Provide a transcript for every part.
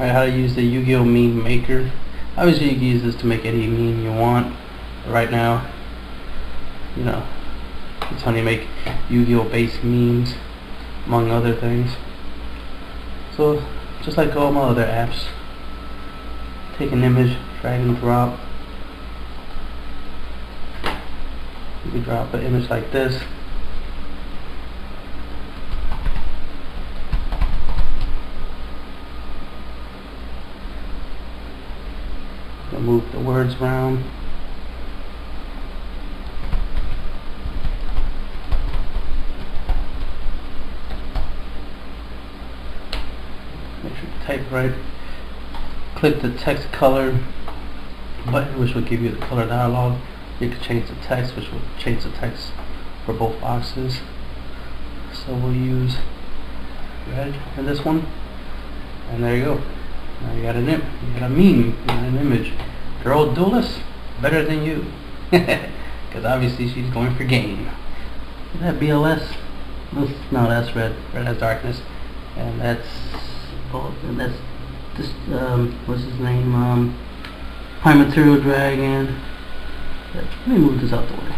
Alright, how to use the Yu-Gi-Oh meme maker. Obviously you can use this to make any meme you want. But right now, you know, it's how you make Yu-Gi-Oh based memes, among other things. So, just like all my other apps, take an image, drag and drop. You can drop an image like this. Move the words around. Make sure you type right. Click the text color button, which will give you the color dialog. You can change the text, which will change the text for both boxes. So we'll use red in this one, and there you go. Now you got a meme, you got an image. Girl duelist, better than you. Because obviously she's going for game. Is that BLS? No, that's red. Red has darkness. And that's this, what's his name? High Material Dragon. Let me move this out the way.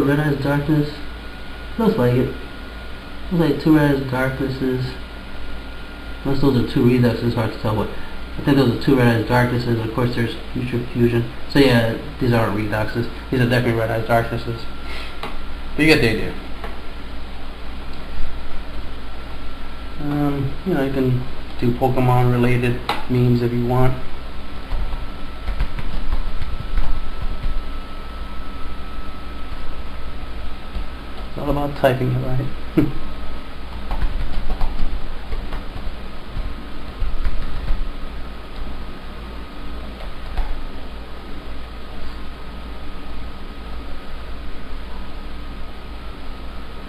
Red has darkness. Looks like it. Looks like two red has darknesses. Unless those are two reduxes, hard to tell, but I think those are two red eyes darknesses. Of course there's future fusion. So yeah, these aren't reduxes. These are definitely red eyes darknesses. But you get the idea. You know, you can do Pokemon related memes if you want. It's all about typing it right.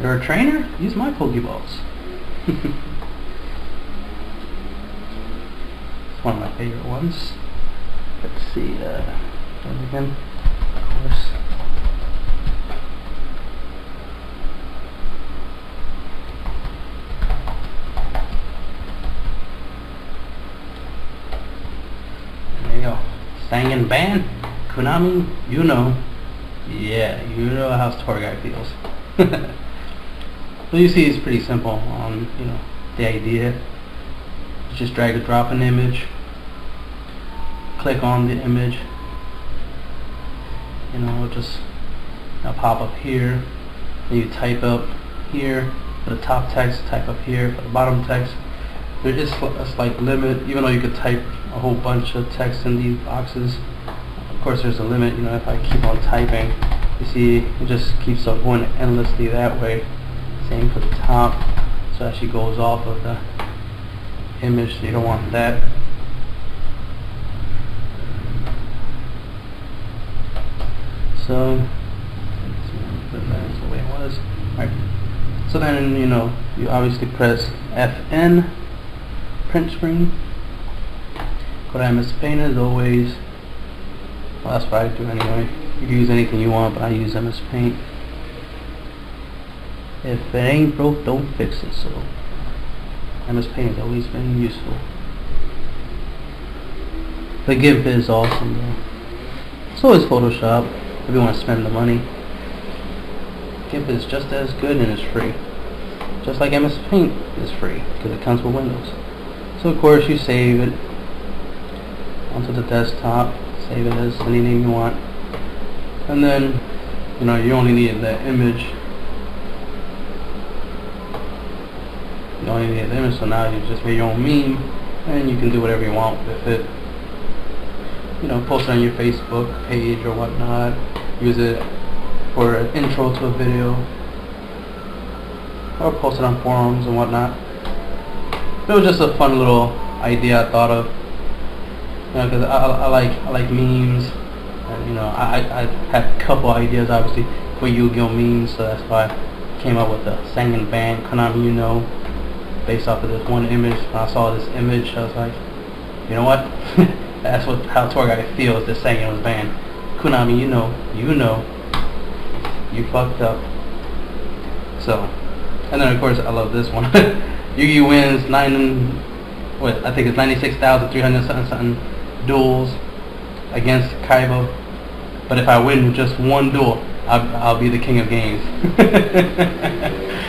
You're a trainer? Use my Pokeballs. It's one of my favorite ones. Let's see, again, of course. There you go. Sangan Ban, Konami, you know. Yeah, you know how Tour Guy feels. So you see it's pretty simple on, you know, the idea. Just drag and drop an image, click on the image, you know, just pop up here, and you type up here for the top text, type up here for the bottom text. There is a slight limit, even though you could type a whole bunch of text in these boxes. Of course there's a limit, you know, if I keep on typing, you see it just keeps on going endlessly that way. Same for the top, so it actually goes off of the image, so you don't want that. So put that the way it was. Right. So then, you know, you obviously press FN, print screen. Go to MS Paint as always. Well, that's what I do anyway. You can use anything you want, but I use MS Paint. If it ain't broke, don't fix it. So MS Paint has always been useful. The GIMP is awesome though. So is Photoshop if you want to spend the money. GIMP is just as good and it's free. Just like MS Paint is free because it comes with Windows. So of course you save it onto the desktop. Save it as any name you want. And then, you know, you only need that image. You only need the image, so now you just made your own meme, and you can do whatever you want with it. You know, post it on your Facebook page or whatnot. Use it for an intro to a video, or post it on forums and whatnot. It was just a fun little idea I thought of. You know, because I like memes, and you know, I had a couple ideas obviously for Yu-Gi-Oh memes, so that's why I came up with the Sangan Ban, Konami, you know, based off of this one image. When I saw this image, I was like, you know what? That's how Tour Guy feels. This Sangan was banned. Konami, you know, you fucked up. So, and then of course I love this one. Yugi wins I think it's 96,300 something duels against Kaiba. But if I win just one duel, I'll be the king of games.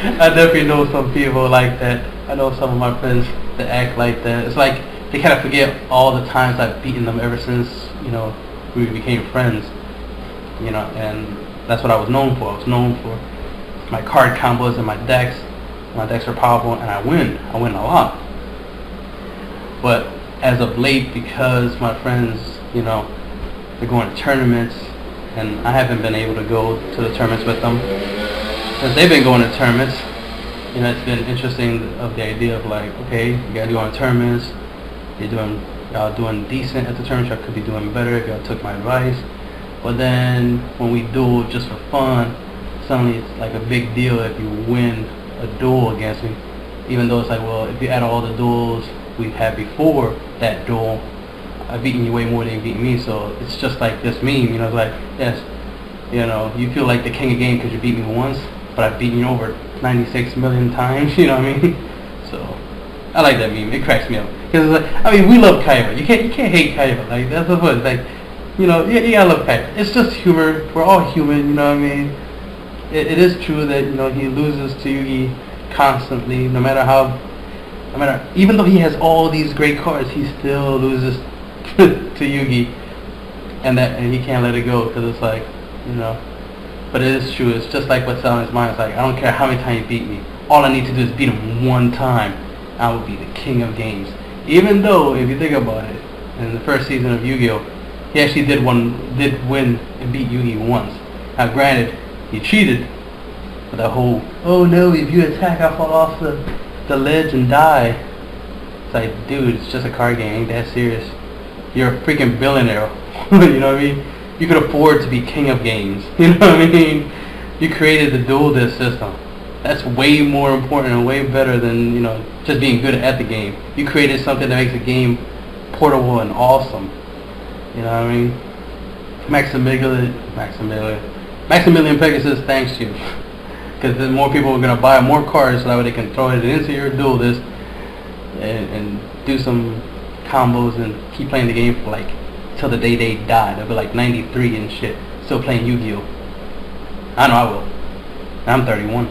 I definitely know some people like that. I know some of my friends that act like that. It's like they kind of forget all the times I've beaten them ever since, we became friends. And that's what I was known for. I was known for my card combos and my decks. My decks are powerful, and I win. I win a lot. But as of late, because my friends, they're going to tournaments, and I haven't been able to go to the tournaments with them. Since they've been going to tournaments, it's been interesting of the idea of like, okay, you gotta go on tournaments. Y'all doing decent at the tournaments. Y'all could be doing better if y'all took my advice. But then when we duel just for fun, suddenly it's like a big deal if you win a duel against me. Even though it's like, well, if you add all the duels we've had before that duel, I've beaten you way more than you beat me. So it's just like this meme, it's like, yes, you feel like the king of game because you beat me once, but I've beaten you over 96 million times. You know what I mean? So I like that meme. It cracks me up because it's like, we love Kaiba. You can't hate Kaiba. Like that's what it's like. You gotta love Kaiba. It's just humor. We're all human. You know what I mean? It is true that he loses to Yugi constantly. Even though he has all these great cards, he still loses to Yugi, and he can't let it go because it's like, But it is true. It's just like what's on his mind. It's like, I don't care how many times you beat me. All I need to do is beat him one time. I will be the king of games. Even though, if you think about it, in the first season of Yu-Gi-Oh, he actually did win and beat Yugi once. Now, granted, he cheated with that whole, oh no, if you attack, I fall off the ledge and die. It's like, dude, it's just a card game. Ain't that serious? You're a freaking billionaire. You know what I mean? You could afford to be king of games. You know what I mean? You created the dual disc system. That's way more important and way better than, just being good at the game. You created something that makes the game portable and awesome. You know what I mean? Maximilian Pegasus thanks you. Because then more people are going to buy more cards so that way they can throw it into your dual disc and do some combos and keep playing the game for like till the day they die. They'll be like 93 and shit, still playing Yu-Gi-Oh. I know I will. I'm 31.